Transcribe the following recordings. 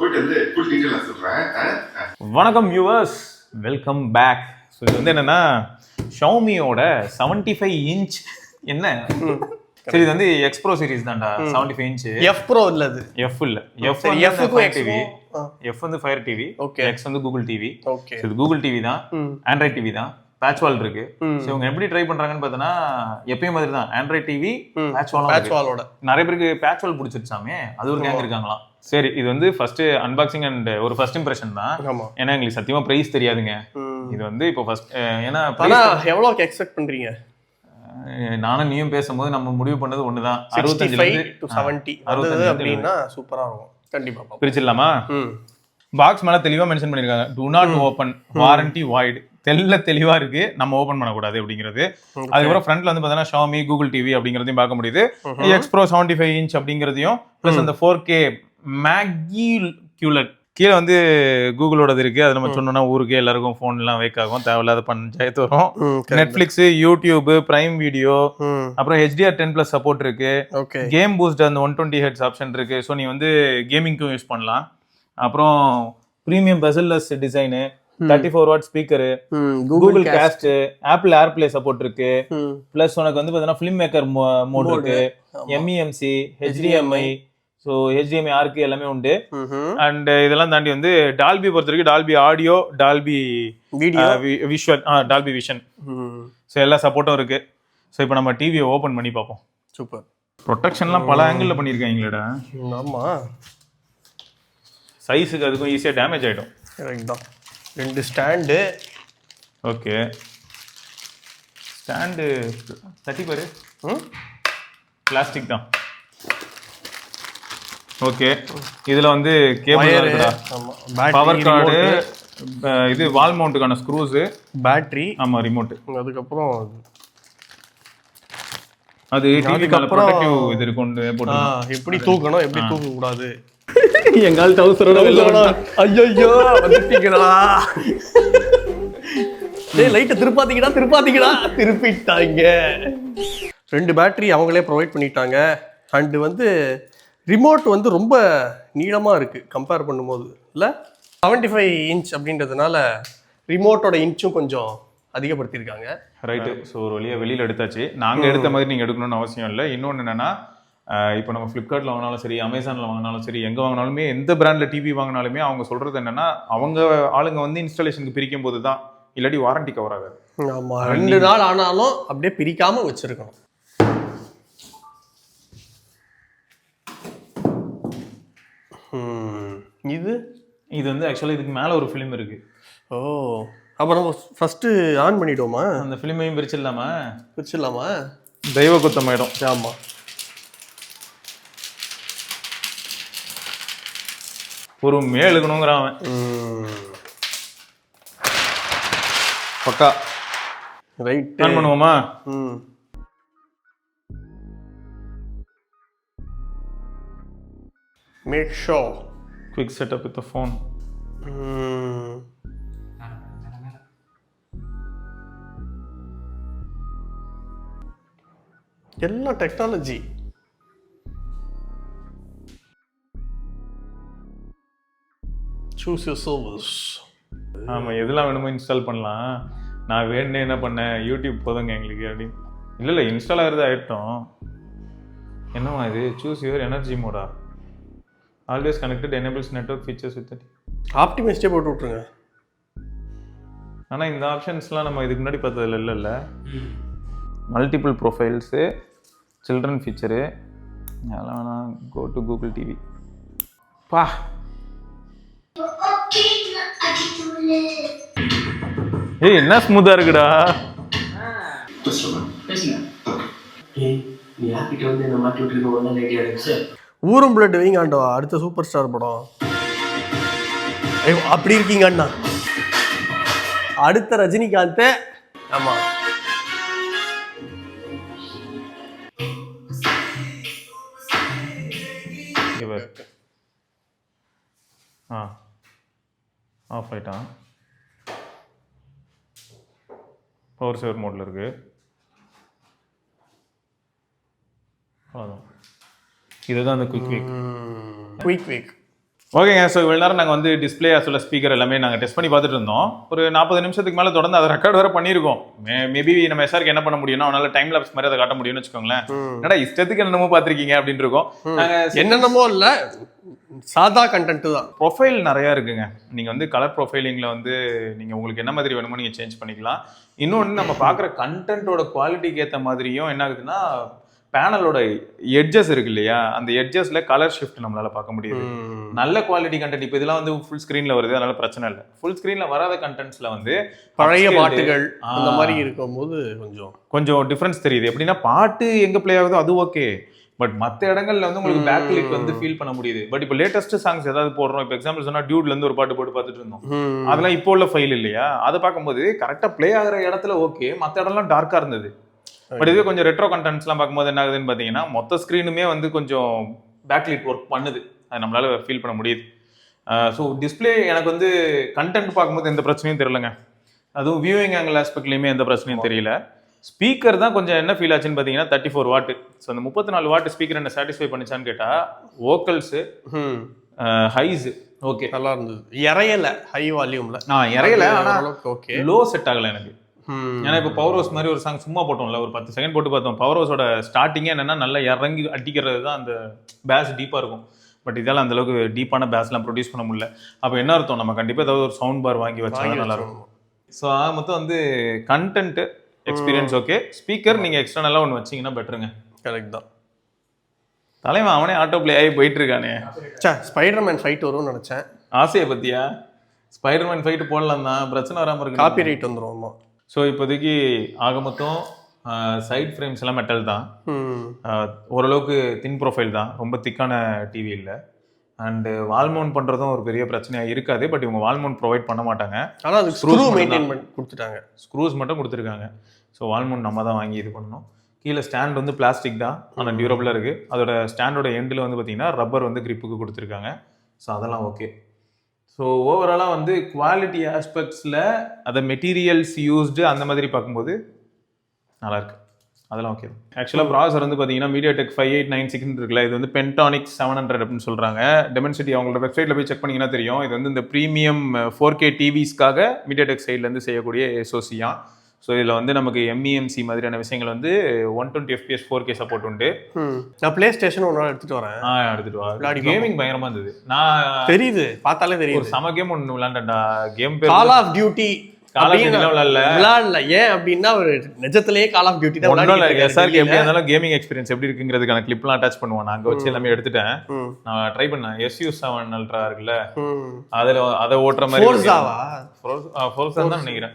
போயிட்டு வந்து ஃபுல் டீடைலா சொல்றேன். வணக்கம் வியூவர்ஸ், வெல்கம் பேக். ஸோ இது வந்து என்னன்னா ஷாமியோட 75 இன்ச் என்ன சரி, இது வந்து எக்ஸ் ப்ரோ சீரிஸ் தான்டா. 75 இன்ச் எஃப் ப்ரோ இல்ல, அது எஃப் இல்ல. எஃப் எஃப் டிவி, எஃப் வந்து ஃபயர் டிவி, ஓகே. எக்ஸ் வந்து கூகுள் டிவி. ஓகே, இது கூகுள் டிவி தான், ஆண்ட்ராய்ட் டிவி தான், பேட்ச் வால் இருக்கு. ஸோ இவங்க எப்படி ட்ரை பண்றாங்கன்னு பார்த்தோன்னா எப்பயும் மாதிரி தான், ஆண்ட்ராய்ட் டிவி பேட்ச் வாலோட. நிறைய பேருக்கு பேட்ச் வால் பிடிச்சிருச்சாமே, அது ஒரு கேங் இருக்காங்களாம். சரி, இது வந்து ஃபர்ஸ்ட் அன்பாக்சிங் அண்ட் ஒரு ஃபர்ஸ்ட் இம்ப்ரெஷன் தான். ஏன்னா எங்களுக்கு சத்தியமா பிரைஸ் தெரியாதுங்க. இது வந்து இப்போ ஃபர்ஸ்ட், ஏன்னா எவ்வளவு எக்ஸ்பெக்ட் பண்றீங்க? நானும் நீயும் பேசும்போது நம்ம முடிவு பண்ணது ஒண்ணுதான், 65 to 70 அப்படின்னா சூப்பரா இருக்கும். கண்டிப்பா பிரிச்சிடலாமா? பாக்ஸ் மேல தெளிவா மென்ஷன் பண்ணிருக்காங்க, to not open, warranty void. தெளிவா இருக்கு, நம்ம ஓபன் பண்ணக்கூடாது அப்படிங்கிறது. அதுக்கப்புறம் ஃப்ரண்ட்ல வந்து பாத்தீங்கன்னா ஷாமி கூகுள் டிவி அப்படிங்கறதையும் பார்க்க முடியுது. எக்ஸ் ப்ரோ 75 இன்ச் அப்படிங்கறதையும் பிளஸ் அந்த 4K மேக்யூலட் கீழே வந்து கூகுளோடது இருக்கு. அது நம்ம சொன்னோம்னா ஊருக்கு எல்லாருக்கும் போன் எல்லாம் வேக் ஆகும், தேவையில்லாத பஞ்சாயத்து வரும். நெட்ஃபிளிக்ஸ், யூடியூப், பிரைம் வீடியோ, அப்புறம் HDR10+ சப்போர்ட் இருக்கு. கேம் பூஸ்ட் அந்த 120 ஹெர்ட்ஸ் ஆப்ஷன் இருக்கு. ஸோ நீ வந்து கேமிங்க்கும் யூஸ் பண்ணலாம். அப்புறம் premium bezel-less design, 34 what speaker, Google cost, apple AirPlay support இருக்கு. பிளஸ் உனக்கு வந்து பாத்தீங்கன்னா ஃபிலிம் மேக்கர் மோட் இருக்கு, MEMC, HDMI, ஸோ HDMI ஆர்க்கு எல்லாமே உண்டு. அண்ட் இதெல்லாம் தாண்டி வந்து டால்பி பொறுத்த வரைக்கும் Dolby audio, Dolby visual, Dolby vision, so எல்லா சப்போர்ட்டும் இருக்கு. ஸோ இப்போ நம்ம டிவியை ஓப்பன் பண்ணி பார்ப்போம். சூப்பர். ப்ரொடெக்ஷன்லாம் பல ஆங்கிளில் பண்ணியிருக்காங்களேடா. ஆமா, சைஸுக்கு அதுக்கும் ஈஸியாக டேமேஜ் ஆகிடும். கரெக்ட் தான். 2 ஸ்டாண்டு. ஓகே, ஸ்டாண்டு தட்டி பாரு, பிளாஸ்டிக் தான். ஓகே, இதுல வந்து கேபிள் இருக்குடா, பவர் கார்டு, இது வால் மவுண்ட்டுக்கான ஸ்க்ரூஸ், பேட்டரி, ஆமா ரிமோட். அதுக்கப்புறம் அது டிவிக்கு மேல ப்ரொடெக்டிவ் இது கொண்டு போட்டு எப்படி தூக்கணும், எப்படி தூக்க கூடாது. எங்கால் டவுசரோட வெள்ளோட. ஐயோ வந்துட்டீங்கடா. டேய் லைட் திருப்பாதீங்கடா. திருப்பிட்டாங்க. 2 பேட்டரி அவங்களே ப்ரொவைட் பண்ணிட்டாங்க. அண்ட் வந்து ரிமோட் வந்து ரொம்ப நீளமாக இருக்குது கம்பேர் பண்ணும்போது, இல்லை 75 இன்ச் அப்படின்றதுனால ரிமோட்டோட இன்ச்சும் கொஞ்சம் அதிகப்படுத்தியிருக்காங்க. ரைட்டு. ஸோ ஒரு வழியாக வெளியில் எடுத்தாச்சு. நாங்கள் எடுத்த மாதிரி நீங்கள் எடுக்கணும்னு அவசியம் இல்லை. இன்னொன்று என்னென்னா, இப்போ நம்ம ஃப்ளிப்கார்ட்டில் வாங்கினாலும் சரி, அமேசானில் வாங்கினாலும் சரி, எங்கே வாங்கினாலுமே, எந்த பிராண்டில் டிவி வாங்கினாலுமே அவங்க சொல்கிறது என்னென்னா, அவங்க ஆளுங்க வந்து இன்ஸ்டாலேஷனுக்கு பிரிக்கும் போது தான், இல்லாட்டி வாரண்டி கவர் ஆகாது. ஆமாம், 2 நாள் ஆனாலும் அப்படியே பிரிக்காமல் வச்சுருக்கணும். இது வந்து ஆக்சுவலாக இதுக்கு மேலே ஒரு ஃபிலிம் இருக்கு. ஓ, அப்போ நம்ம ஃபர்ஸ்ட் ஆன் பண்ணிடுவோமா? அந்த ஃபிலிமையும் பிரிச்சிடலாமா? தெய்வ குத்தமாயிடும். ஆமாம், ஒரு மேலுக்கணுங்கிற அவன் பக்கா. ரைட், ஆன் பண்ணுவோமா? Make sure. Quick setup with the phone. எல்லாம் டெக்னாலஜி. Choose your service. ஆமாம், எதெல்லாம் வேணுமோ இன்ஸ்டால் பண்ணலாம். நான் வேணுன்னு என்ன பண்ணேன், யூடியூப் போதுங்க எங்களுக்கு அப்படின்னு. இல்லை இன்ஸ்டால் ஆகிறது ஆகிட்டோம். என்னவா இது, சூஸ் யுவர் எனர்ஜி மோடா, always connected, enables network features with ஆப்டிமைஸ்டே போட்டு விட்ருங்க. ஆனால் இந்த ஆப்ஷன்ஸ்லாம் நம்ம இதுக்கு முன்னாடி பார்த்ததில்ல. இல்லைல்ல, மல்டிபிள் ப்ரொஃபைல்ஸு, சில்ட்ரன் ஃபீச்சரு, அதெல்லாம் வேணாம். Go to Google TV. பா, ஏய் என்ன ஸ்மூத்தாக இருக்குடா. ஊரும் பிளட் வைங்க ஆண்டோ, அடுத்த சூப்பர் ஸ்டார் படம். அப்படி இருக்கீங்க அண்ணா, அடுத்த ரஜினிகாந்த். ஆமா, ஆஃப் ஆயிட்டான். பவர் சேவர் மோடில் இருக்கு. அவ்வளோதான், இதுதான் அந்த குயிக் வீக். ஓகேங்க. ஸோ இவ்வளோ நேரம் நாங்கள் வந்து டிஸ்பிளே சொல்ல ஸ்பீக்கர் எல்லாமே நாங்கள் டெஸ்ட் பண்ணி பார்த்துட்டு இருந்தோம். ஒரு 40 நிமிஷத்துக்கு மேலே தொடர்ந்து அதை ரெக்கார்ட் வேறு பண்ணியிருக்கோம். மேபி நம்ம எஸ்ஆருக்கு என்ன பண்ண முடியும்னா அவனால டைம் லாப்ஸ் மாதிரி அதை காட்ட முடியும்னு வச்சுக்கோங்களேன். என்னடா இஷ்டத்துக்கு என்னென்னமோ பார்த்துருக்கீங்க அப்படின்னு இருக்கோம். என்னென்னமோ இல்லை, சாதா கண்டென்ட் தான். ப்ரொஃபைல் நிறையா இருக்குங்க. நீங்கள் வந்து கலர் ப்ரொஃபைலிங்கில் வந்து நீங்கள் உங்களுக்கு என்ன மாதிரி வேணுமோ நீங்கள் சேஞ்ச் பண்ணிக்கலாம். இன்னொன்று நம்ம பார்க்குற கண்டென்ட்டோட குவாலிட்டிக்கு ஏற்ற மாதிரியும் என்ன ஆகுதுன்னா பேனலோட எட்ஜஸ் இருக்கு இல்லையா, அந்த எட்ஜஸ்ல கலர் ஷிஃப்ட் நம்மளால பார்க்க முடியுது. நல்ல குவாலிட்டி கண்டென்ட் இப்போ இதெல்லாம் வந்து ஃபுல் ஸ்க்ரீன்ல வருது, அதனால பிரச்சனை இல்லை. ஃபுல் ஸ்க்ரீன்ல வராத கண்டென்ட்ஸ்ல வந்து பழைய பாட்டுகள் அந்த மாதிரி இருக்கும்போது கொஞ்சம் டிஃபரன்ஸ் தெரியுது. எப்படின்னா பாட்டு எங்க பிளே ஆகுதோ அது ஓகே, பட் மற்ற இடங்கள்ல வந்து உங்களுக்கு பேக் லிக் வந்து ஃபீல் பண்ண முடியுது. பட் இப்போ லேட்டஸ்ட் சாங்ஸ் ஏதாவது போடுறோம், இப்போ எக்ஸாம்பிள் சொன்னா டியூட்ல இருந்து ஒரு பாட்டு போட்டு பார்த்துட்டு இருந்தோம், அதெல்லாம் இப்போ உள்ள ஃபைல் இல்லையா, அதை பார்க்கும்போது கரெக்டா பிளே ஆகிற இடத்துல ஓகே, மற்ற இடம்லாம் டார்க்கா இருந்தது. பட் இதுவே கொஞ்சம் ரெட்ரோ கண்டென்ட்ஸ்லாம் பார்க்கும்போது என்ன ஆகுதுன்னு பார்த்தீங்கன்னா மொத்த ஸ்க்ரீனுமே வந்து கொஞ்சம் பேக்லைட் ஒர்க் பண்ணுது, அது நம்மளால ஃபீல் பண்ண முடியுது. ஸோ டிஸ்பிளே எனக்கு வந்து கண்டென்ட் பார்க்கும்போது எந்த பிரச்சனையும் தெரியலங்க. அதுவும் வியூவிங் ஆங்கிள் ஆஸ்பெக்ட்லையுமே எந்த பிரச்சனையும் தெரியல. ஸ்பீக்கர் தான் கொஞ்சம் என்ன ஃபீல் ஆச்சுன்னு பார்த்தீங்கன்னா 34 வாட். ஸோ அந்த 34 வாட் ஸ்பீக்கர் என்ன சாட்டிஸ்ஃபை பண்ணிச்சான்னு கேட்டால் வோக்கல்ஸு ஹைஸ் ஓகே நல்லா இருந்தது, இறையல ஹை வால்யூம்ல இறையல, ஆனால் ஓகே லோ செட் ஆகலை எனக்கு. ஏன்னா இப்போ பவர் ஹவுஸ் மாதிரி ஒரு சாங் சும்மா போட்டோம்ல, ஒரு 10 செகண்ட் போட்டு பார்த்தோம். பவர் ஹவுஸோட ஸ்டார்டிங்கே என்னன்னா நல்லா இறங்கி அடிக்கிறது தான், அந்த பேஸ் டீப்பாக இருக்கும். பட் இதெல்லாம் அந்த அளவுக்கு டீப்பான பேஸ்லாம் ப்ரொடியூஸ் பண்ண முடியல. அப்போ என்ன அர்த்தம், நம்ம கண்டிப்பாக ஏதாவது ஒரு சவுண்ட் பார் வாங்கி வச்சாலும் நல்லா இருக்கும். ஸோ மொத்தம் வந்து கண்டென்ட் எக்ஸ்பீரியன்ஸ் ஓகே, ஸ்பீக்கர் நீங்கள் எக்ஸ்டர்னலாக ஒன்று வச்சிங்கன்னா பெட்டருங்க. கரெக்ட் தான். தலைவன் அவனே ஆட்டோ பிளே ஆகி போயிட்டு இருக்கானே. ஸ்பைடர்மேன் ஃபைட் வரும்னு நினச்சேன். ஆசையை பற்றியா? ஸ்பைடர்மேன் ஃபைட்டு போடலாம் தான், பிரச்சனை வராமல் இருக்கு, காப்பி ரைட் வந்துடும். ஸோ இப்போதைக்கு ஆக மொத்தம் சைட் ஃப்ரேம்ஸ் எல்லாம் மெட்டல் தான், ஓரளவுக்கு தின் ப்ரொஃபைல் தான், ரொம்ப திக்கான டிவி இல்லை. அண்டு வால் மவுண்ட் பண்ணுறதும் ஒரு பெரிய பிரச்சனையாக இருக்காது. பட் இவங்க வால் மவுண்ட் ப்ரொவைட் பண்ண மாட்டாங்க, ஆனால் அது ஸ்க்ரூஸ் மெயின்டைன் பண்ணி கொடுத்துட்டாங்க, ஸ்க்ரூஸ் மட்டும் கொடுத்துருக்காங்க. ஸோ வால் மவுண்ட் நம்ம தான் வாங்கி இது பண்ணணும். கீழே ஸ்டாண்ட் வந்து பிளாஸ்டிக் தான், ஆனால் டியூரபிளாக இருக்குது. அதோட ஸ்டாண்டோட எண்டில் வந்து பார்த்திங்கன்னா ரப்பர் வந்து கிரிப்புக்கு கொடுத்துருக்காங்க. ஸோ அதெல்லாம் ஓகே. ஸோ ஓவராலாக வந்து குவாலிட்டி ஆஸ்பெக்ட்ஸில் அதை மெட்டீரியல்ஸ் யூஸ்டு அந்த மாதிரி பார்க்கும்போது நல்லாயிருக்கு, அதெல்லாம் ஓகே. ஆக்சுவலாக ப்ராசர் வந்து பார்த்தீங்கன்னா மீடியாடெக் 5896 இருக்குல்ல, இது வந்து பென்டானிக்ஸ் 700 அப்படின்னு சொல்கிறாங்க. டெமென்சிட்டி அவங்களோட வெப்சைட்டில் போய் செக் பண்ணிங்கன்னா தெரியும். இது வந்து இந்த ப்ரீமியம் 4K டிவிஸ்க்காக மீடியாடெக் சைட்லேருந்து செய்யக்கூடிய எஸ்ஓசியா. ஸோ இதில் வந்து நமக்கு MEMC மாதிரியான விஷயங்கள் வந்து 120 FPS 4K சப்போர்ட் உண்டு. நான் பிளே ஸ்டேஷன் ஒரு நாள் எடுத்துகிட்டு வரேன். எடுத்துகிட்டு வா. கேமிங் பயங்கரமாக இருந்தது. நான் தெரியுது, பார்த்தாலே தெரியும். ஒரு சம கேம் ஒன்று விளாண்டா, கேம் பேர் கால் ஆஃப் டியூட்டி. விளையாடல, ஏன் அப்படின்னா ஒரு நிஜத்திலேயே கால் ஆஃப் டியூட்டி தான். எஸ்ஆர்கே எப்படி இருந்தாலும் கேமிங் எக்ஸ்பீரியன்ஸ் எப்படி இருக்குங்கிறதுக்கான கிளிப்லாம் அட்டாச் பண்ணுவான். நான் அங்கே வச்சு எல்லாமே எடுத்துட்டேன். நான் ட்ரை பண்ணேன். SU7 Ultra இருக்குல்ல, அதை ஓட்டுற மாதிரி தான் நினைக்கிறேன்.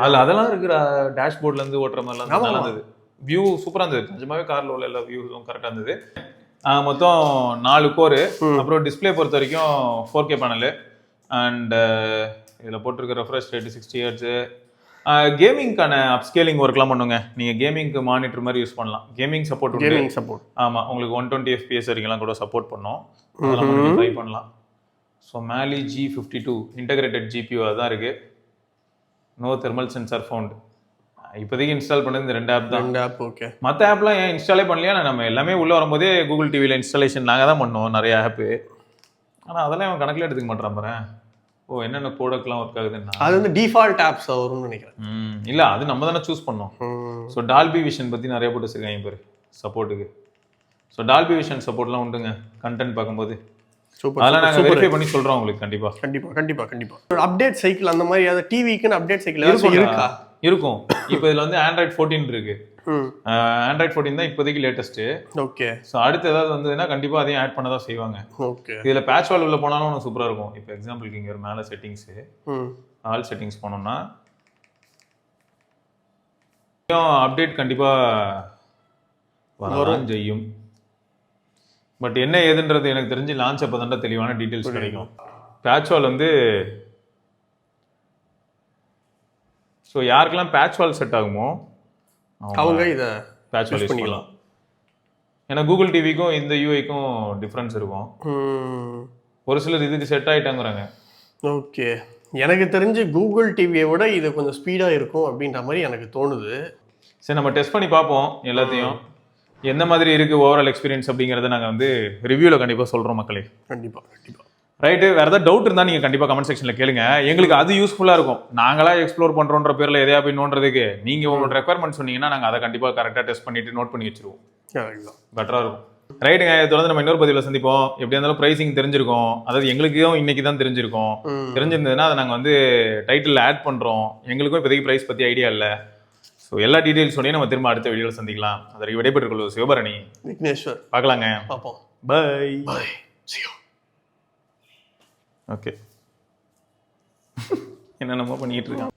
அதெல்லாம் இருக்கிற டேஷ்போர்ட்ல இருந்து ஓட்டுற மாதிரிலாம் நல்லா இருந்தது. வியூ சூப்பரா இருந்தது, நிஜமாவே கார்ல உள்ள எல்லா வியூஸும் கரெக்டா இருந்தது. மொத்தம் 4 கோர். அப்புறம் டிஸ்பிளே பொறுத்த வரைக்கும் 4K பேனல். அண்ட் இதில் போட்டிருக்க ரெஃப்ரெஷ் ரேட் 60 Hz. கேமிங்கான அப்ஸ்கேலிங் ஒர்க்லாம் பண்ணுங்க. நீங்கள் கேமிங்க்கு மானிட்டர் மாதிரி யூஸ் பண்ணலாம். கேமிங் சப்போர்ட் உண்டு. கேமிங் சப்போர்ட் ஆமாம், உங்களுக்கு 120 FPS வரைக்கும்லாம் கூட சப்போர்ட் பண்ணோம். அதெல்லாம் நீங்கள் ட்ரை பண்ணலாம். ஸோ மேலி G52 இன்டகிரேட்டட் GPU அதுதான் இருக்குது. No thermal sensor found. இப்போதைக்கு இன்ஸ்டால் பண்ணது இந்த 2 ஆப் தான். 2 ஆப் ஓகே. மற்ற ஆப்லாம் ஏன் இன்ஸ்டாலே பண்ணலையா? நம்ம எல்லாமே உள்ளே வரும்போதே கூகுள் டிவியில் இன்ஸ்டாலேஷன் நாங்கள் தான் பண்ணோம் நிறைய ஆப்பு. ஆனால் அதெல்லாம் அவன் கணக்கில் எடுத்துக்க மாட்டான் பாரு. ஓ, என்னென்ன கோடக்லாம் ஒர்க் ஆகுதுன்னா அது வந்து டிஃபால்ட் ஆப்ஸ் வரும்னு நினைக்கிறேன். இல்லை, அது நம்ம தானே சூஸ் பண்ணோம். ஸோ டால்பி விஷன் பற்றி நிறைய போட்டு வச்சுருக்காங்க பாரு சப்போர்ட்டுக்கு. ஸோ டால்பி விஷன் சப்போர்ட்லாம் உண்டுங்க கண்டென்ட் பார்க்கும்போது. அதெல்லாம் நாங்கள் வெரிஃபை பண்ணி சொல்கிறோம் உங்களுக்கு. கண்டிப்பாக அப்டேட் சைக்கிள் அந்த மாதிரி அதை டிவிக்குன்னு அப்டேட் சைக்கிள் இருக்கா? இருக்கும். இப்போ இதில் வந்து Android 14 இருக்கு. Android 14 தான் இப்போதைக்கு லேட்டஸ்ட்டு. ஓகே. ஸோ அடுத்து ஏதாவது வந்ததுன்னா கண்டிப்பாக அதையும் ஆட் பண்ண தான் செய்வாங்க. ஓகே. இதில் பேட்ச் வால் உள்ள போனாலும் ஒன்று சூப்பராக இருக்கும். இப்போ எக்ஸாம்பிளுக்கு இங்கே ஒரு மேலே செட்டிங்ஸு, ஆல் செட்டிங்ஸ் போனோம்னா அப்டேட் கண்டிப்பாக வரதான் செய்யும். பட் என்ன ஏதுன்றது எனக்கு தெரிஞ்சு லான்ச் அப்போ தான் தெளிவான டீட்டெயில்ஸ் கிடைக்கும். பேட்ச் வால் வந்து ஸோ யாருக்கெல்லாம் பேட்ச் வால் செட் ஆகுமோ அவங்க இதை பேட்ச் வால் யூஸ் பண்ணிக்கலாம். ஏன்னா கூகுள் டிவிக்கும் இந்த யூஐக்கும் டிஃப்ரென்ஸ் இருக்கும். ஒரு சிலர் இதுக்கு செட் ஆகிட்டாங்கிறாங்க. ஓகே. எனக்கு தெரிஞ்சு கூகுள் டிவியை விட இது கொஞ்சம் ஸ்பீடாக இருக்கும் அப்படின்ற மாதிரி எனக்கு தோணுது. சரி, நம்ம டெஸ்ட் பண்ணி பார்ப்போம் எல்லாத்தையும். எந்த மாதிரி இருக்கு ஓவரால் எக்ஸ்பீரியன்ஸ் அப்படிங்கறத நாங்க வந்து ரிவ்யூல கண்டிப்பா சொல்றோம் மக்களே. கண்டிப்பா கண்டிப்பா. ரைட்டு, வேற ஏதாவது டவுட் இருந்தா நீங்க கண்டிப்பா கமெண்ட் செக்ஷன்ல கேளுங்க. எங்களுக்கு அது யூஸ்ஃபுல்லா இருக்கும். நாங்களா எக்ஸ்ப்ளோர் பண்றோன்ற பேர்ல எதையா போய் நோன்றதுக்கு நீங்க உங்களோட ரெக்யர்மெண்ட் சொன்னீங்கன்னா நாங்க அதை கண்டிப்பா கரெக்டா டெஸ்ட் பண்ணிட்டு நோட் பண்ணி வச்சிருவோம். பெட்டரா இருக்கும். ரைட்டுங்க, தொடர்ந்து நம்ம இன்னொரு பதிவில் சந்திப்போம். எப்படி இருந்தாலும் பிரைசிங் தெரிஞ்சிருக்கும். அதாவது எங்களுக்கும் இன்னைக்கு தான் தெரிஞ்சிருக்கும். தெரிஞ்சிருந்ததுன்னா அதை நாங்கள் வந்து டைட்டில் ஆட் பண்ணுறோம். எங்களுக்கும் இப்போதைக்கு ப்ரைஸ் பற்றி ஐடியா இல்லை. ஸோ எல்லா டீட்டெயில்ஸோடய நம்ம திரும்ப அடுத்த வீடியோவில் சந்திக்கலாம். அதற்கு விடைபெற்றுக் கொள்வது சிவபரணி, விக்னேஸ்வர். பார்க்கலாங்க. பார்ப்போம். Bye bye. See you. Okay. என்னென்னமோ பண்ணிட்டு இருக்கான்.